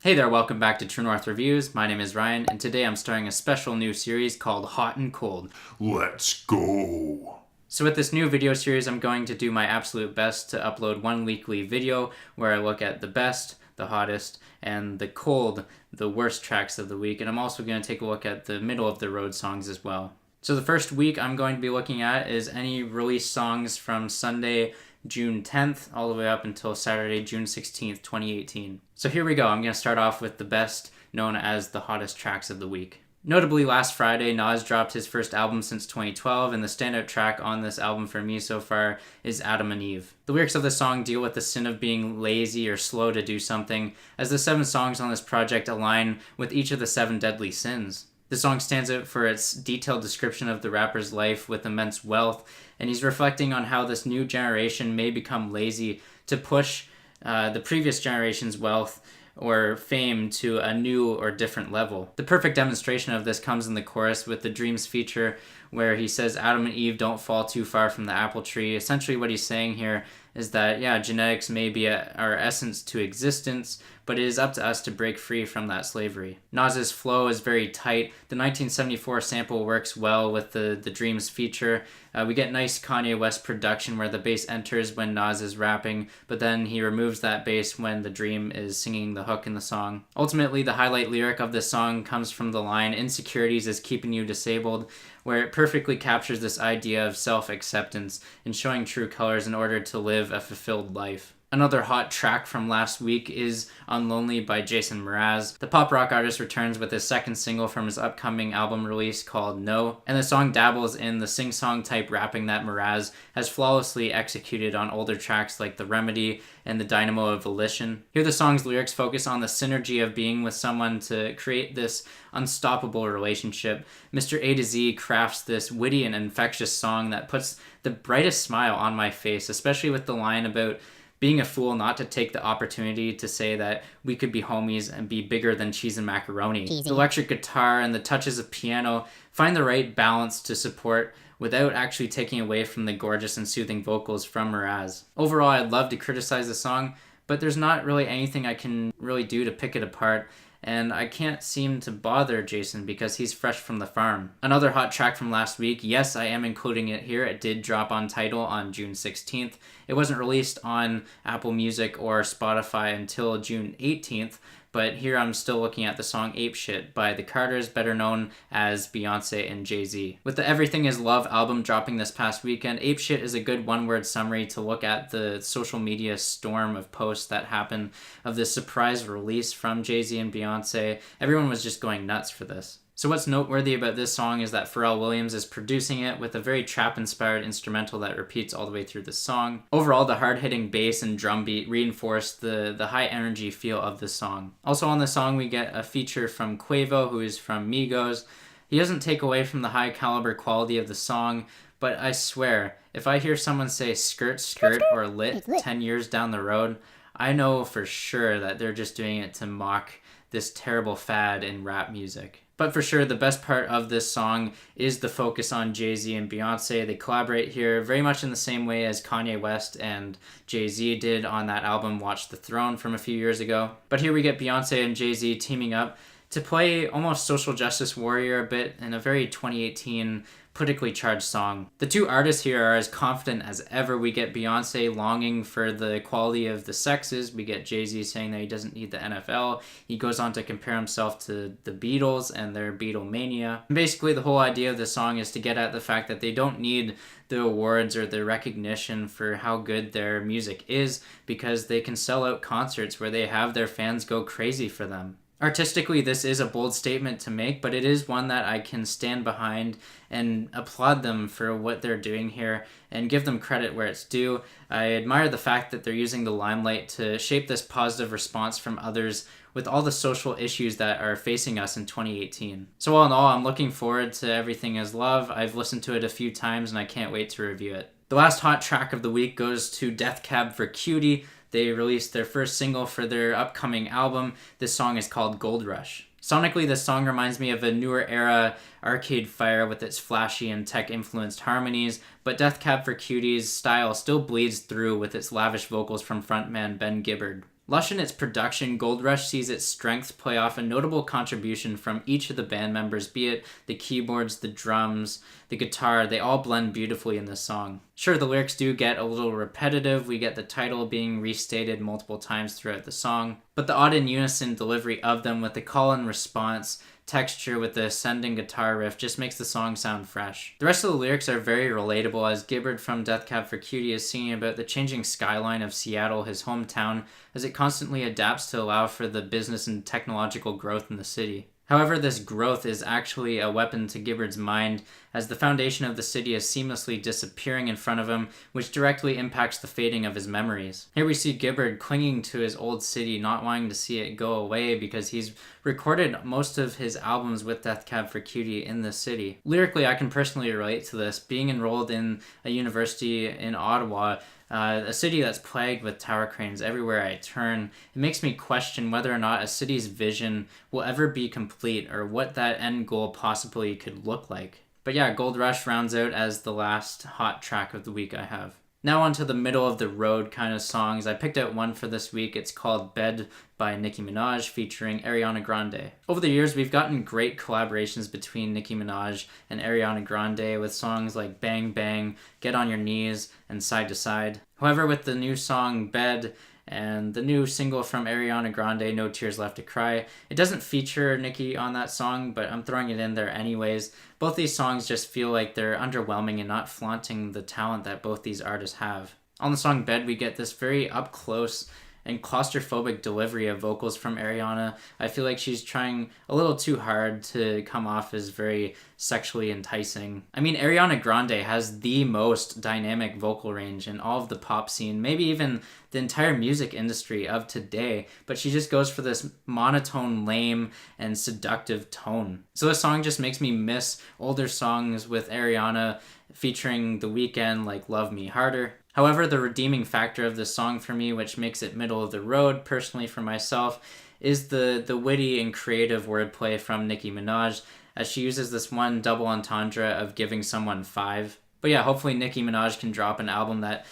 Hey there, welcome back to True North Reviews. My name is Ryan, and today I'm starting a special new series called Hot and Cold. Let's go. So with this new video series, I'm going to do my absolute best to upload one weekly video where I look at the best, the hottest, and the cold, the worst tracks of the week. And I'm also going to take a look at the middle of the road songs as well. So the first week I'm going to be looking at is any released songs from Sunday, June 10th, all the way up until Saturday, June 16th, 2018. So here we go. I'm going to start off with the best, known as the hottest tracks of the week. Notably, last Friday, Mraz dropped his first album since 2012, and the standout track on this album for me so far is Adam and Eve. The lyrics of the song deal with the sin of being lazy or slow to do something, as the 7 songs on this project align with each of the 7 deadly sins. The song stands out for its detailed description of the rapper's life with immense wealth, and he's reflecting on how this new generation may become lazy to push the previous generation's wealth or fame to a new or different level. The perfect demonstration of this comes in the chorus with the Dreams feature, where he says Adam and Eve don't fall too far from the apple tree. Essentially what he's saying here is that, genetics may be our essence to existence, but it is up to us to break free from that slavery. Nas's flow is very tight. The 1974 sample works well with the Dreams feature. We get nice Kanye West production where the bass enters when Nas is rapping, but then he removes that bass when the Dream is singing the hook in the song. Ultimately, the highlight lyric of this song comes from the line, "Insecurities is keeping you disabled," where it perfectly captures this idea of self-acceptance and showing true colors in order to live a fulfilled life. Another hot track from last week is Unlonely by Jason Mraz. The pop rock artist returns with his second single from his upcoming album release called No, and the song dabbles in the sing-song type rapping that Mraz has flawlessly executed on older tracks like The Remedy and The Dynamo of Volition. Here the song's lyrics focus on the synergy of being with someone to create this unstoppable relationship. Mr. A to Z crafts this witty and infectious song that puts the brightest smile on my face, especially with the line about being a fool not to take the opportunity to say that we could be homies and be bigger than cheese and macaroni. Cheesy. The electric guitar and the touches of piano find the right balance to support without actually taking away from the gorgeous and soothing vocals from Mraz. Overall, I'd love to criticize the song, but there's not really anything I can really do to pick it apart, and I can't seem to bother Jason because he's fresh from the farm. Another hot track from last week, yes, I am including it here. It did drop on Tidal on June 16th. It wasn't released on Apple Music or Spotify until June 18th, but here I'm still looking at the song Ape Shit by the Carters, better known as Beyonce and Jay-Z. With the Everything Is Love album dropping this past weekend, Ape Shit is a good one-word summary to look at the social media storm of posts that happened of this surprise release from Jay-Z and Beyonce. Everyone was just going nuts for this. So what's noteworthy about this song is that Pharrell Williams is producing it with a very trap-inspired instrumental that repeats all the way through the song. Overall, the hard-hitting bass and drum beat reinforce the high-energy feel of the song. Also on the song, we get a feature from Quavo, who is from Migos. He doesn't take away from the high-caliber quality of the song, but I swear, if I hear someone say skirt, skirt, or lit 10 years down the road, I know for sure that they're just doing it to mock this terrible fad in rap music. But for sure, the best part of this song is the focus on Jay-Z and Beyonce. They collaborate here very much in the same way as Kanye West and Jay-Z did on that album Watch the Throne from a few years ago. But here we get Beyonce and Jay-Z teaming up to play almost social justice warrior a bit in a very 2018 politically charged song. The two artists here are as confident as ever. We get Beyonce longing for the equality of the sexes. We get Jay-Z saying that he doesn't need the NFL. He goes on to compare himself to the Beatles and their Beatlemania. And basically, the whole idea of the song is to get at the fact that they don't need the awards or the recognition for how good their music is, because they can sell out concerts where they have their fans go crazy for them. Artistically, this is a bold statement to make, but it is one that I can stand behind and applaud them for what they're doing here and give them credit where it's due. I admire the fact that they're using the limelight to shape this positive response from others with all the social issues that are facing us in 2018. So all in all, I'm looking forward to Everything Is Love. I've listened to it a few times and I can't wait to review it. The last hot track of the week goes to Death Cab for Cutie. They released their first single for their upcoming album. This song is called Gold Rush. Sonically, this song reminds me of a newer era Arcade Fire with its flashy and tech-influenced harmonies, but Death Cab for Cutie's style still bleeds through with its lavish vocals from frontman Ben Gibbard. Lush in its production, Gold Rush sees its strengths play off a notable contribution from each of the band members, be it the keyboards, the drums, the guitar. They all blend beautifully in this song. Sure, the lyrics do get a little repetitive. We get the title being restated multiple times throughout the song, but the odd in unison delivery of them with the call and response texture with the ascending guitar riff just makes the song sound fresh. The rest of the lyrics are very relatable, as Gibbard from Death Cab for Cutie is singing about the changing skyline of Seattle, his hometown, as it constantly adapts to allow for the business and technological growth in the city. However, this growth is actually a weapon to Gibbard's mind, as the foundation of the city is seamlessly disappearing in front of him, which directly impacts the fading of his memories. Here we see Gibbard clinging to his old city, not wanting to see it go away because he's recorded most of his albums with Death Cab for Cutie in the city. Lyrically, I can personally relate to this. Being enrolled in a university in Ottawa, a city that's plagued with tower cranes everywhere I turn, it makes me question whether or not a city's vision will ever be complete or what that end goal possibly could look like. But yeah, Gold Rush rounds out as the last hot track of the week I have. Now on to the middle of the road kind of songs. I picked out one for this week. It's called Bed by Nicki Minaj featuring Ariana Grande. Over the years, we've gotten great collaborations between Nicki Minaj and Ariana Grande with songs like Bang Bang, Get on Your Knees, and Side to Side. However, with the new song Bed and the new single from Ariana Grande, No Tears Left to Cry, it doesn't feature Nicki on that song, but I'm throwing it in there anyways. Both these songs just feel like they're underwhelming and not flaunting the talent that both these artists have. On the song Bed, we get this very up close and claustrophobic delivery of vocals from Ariana. I feel like she's trying a little too hard to come off as very sexually enticing. I mean, Ariana Grande has the most dynamic vocal range in all of the pop scene, maybe even the entire music industry of today, but she just goes for this monotone, lame, and seductive tone. So this song just makes me miss older songs with Ariana featuring The Weeknd, like Love Me Harder. However, the redeeming factor of this song for me, which makes it middle of the road personally for myself, is the witty and creative wordplay from Nicki Minaj, as she uses this one double entendre of giving someone 5. But yeah, hopefully Nicki Minaj can drop an album that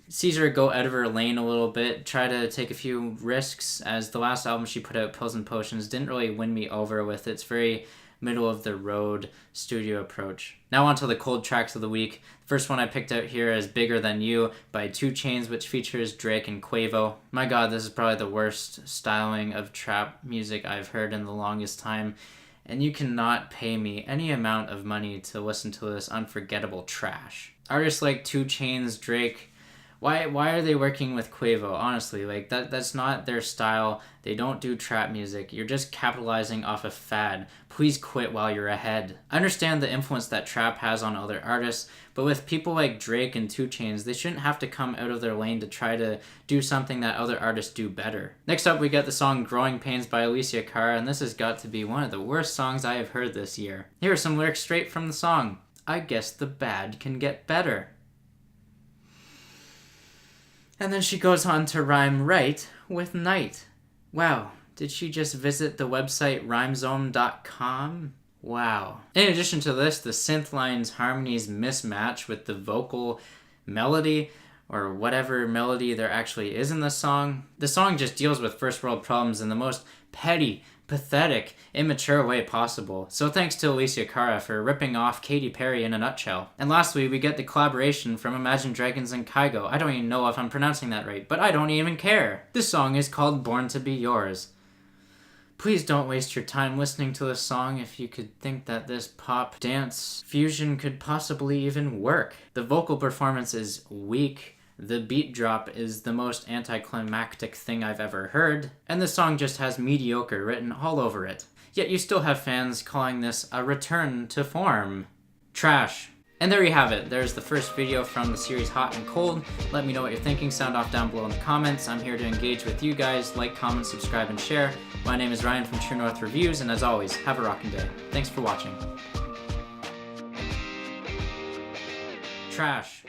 sees her go out of her lane a little bit, try to take a few risks, as the last album she put out, Pills and Potions, didn't really win me over with its very middle of the road studio approach. Now on to the cold tracks of the week. The first one I picked out here is Bigger Than You by Chainz, which features Drake and Quavo. My god, this is probably the worst styling of trap music I've heard in the longest time, and you cannot pay me any amount of money to listen to this unforgettable trash. Artists like Chainz, Drake, why are they working with Quavo? Honestly, like that's not their style. They don't do trap music. You're just capitalizing off a fad. Please quit while you're ahead. I understand the influence that trap has on other artists, but with people like Drake and Chainz, they shouldn't have to come out of their lane to try to do something that other artists do better. Next up, we get the song Growing Pains by Alicia Cara, and this has got to be one of the worst songs I have heard this year. Here are some lyrics straight from the song. I guess the bad can get better. And then she goes on to rhyme right with night. Wow, did she just visit the website rhymezone.com? Wow. In addition to this, the synth lines harmonies mismatch with the vocal melody, or whatever melody there actually is in the song. The song just deals with first world problems in the most petty, pathetic, immature way possible. So thanks to Alessia Cara for ripping off Katy Perry in a nutshell. And lastly, we get the collaboration from Imagine Dragons and Kygo. I don't even know if I'm pronouncing that right, but I don't even care. This song is called Born to Be Yours. Please don't waste your time listening to this song if you could think that this pop dance fusion could possibly even work. The vocal performance is weak. The beat drop is the most anticlimactic thing I've ever heard, and the song just has mediocre written all over it. Yet you still have fans calling this a return to form. Trash. And there you have it. There's the first video from the series Hot and Cold. Let me know what you're thinking. Sound off down below in the comments. I'm here to engage with you guys. Like, comment, subscribe, and share. My name is Ryan from True North Reviews, and as always, have a rockin' day. Thanks for watching. Trash.